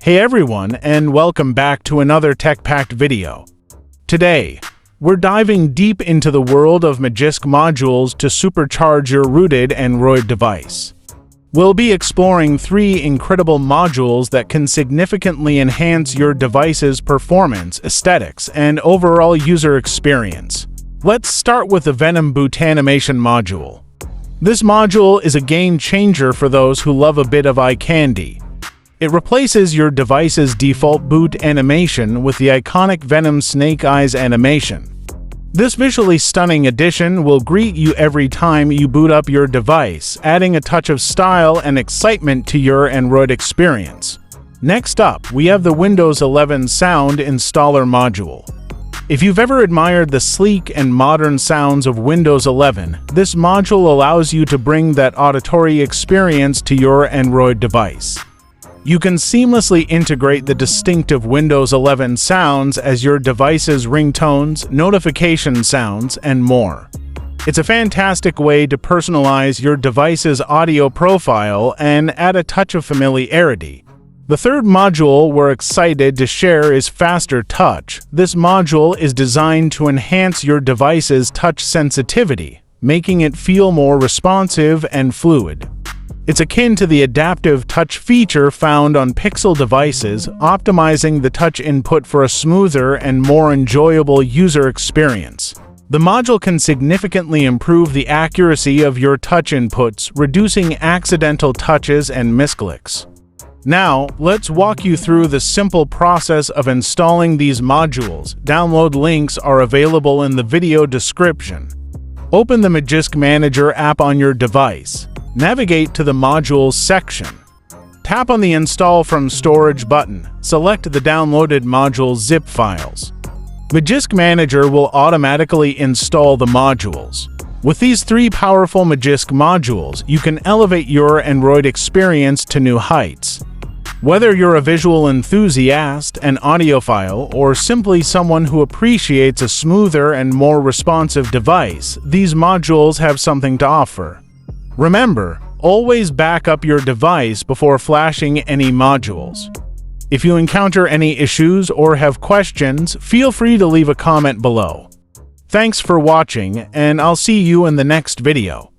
Hey everyone, and welcome back to another tech-packed video. Today, we're diving deep into the world of Magisk modules to supercharge your rooted Android device. We'll be exploring 3 incredible modules that can significantly enhance your device's performance, aesthetics, and overall user experience. Let's start with the Venom Boot Animation module. This module is a game changer for those who love a bit of eye candy. It replaces your device's default boot animation with the iconic Venom Snake Eyes animation. This visually stunning addition will greet you every time you boot up your device, adding a touch of style and excitement to your Android experience. Next up, we have the Windows 11 Sound Installer module. If you've ever admired the sleek and modern sounds of Windows 11, this module allows you to bring that auditory experience to your Android device. You can seamlessly integrate the distinctive Windows 11 sounds as your device's ringtones, notification sounds, and more. It's a fantastic way to personalize your device's audio profile and add a touch of familiarity. The third module we're excited to share is Faster Touch. This module is designed to enhance your device's touch sensitivity, making it feel more responsive and fluid. It's akin to the adaptive touch feature found on Pixel devices, optimizing the touch input for a smoother and more enjoyable user experience. The module can significantly improve the accuracy of your touch inputs, reducing accidental touches and misclicks. Now, let's walk you through the simple process of installing these modules. Download links are available in the video description. Open the Magisk Manager app on your device. Navigate to the Modules section. Tap on the Install from Storage button. Select the downloaded module zip files. Magisk Manager will automatically install the modules. With these 3 powerful Magisk modules, you can elevate your Android experience to new heights. Whether you're a visual enthusiast, an audiophile, or simply someone who appreciates a smoother and more responsive device, these modules have something to offer. Remember, always back up your device before flashing any modules. If you encounter any issues or have questions, feel free to leave a comment below. Thanks for watching, and I'll see you in the next video.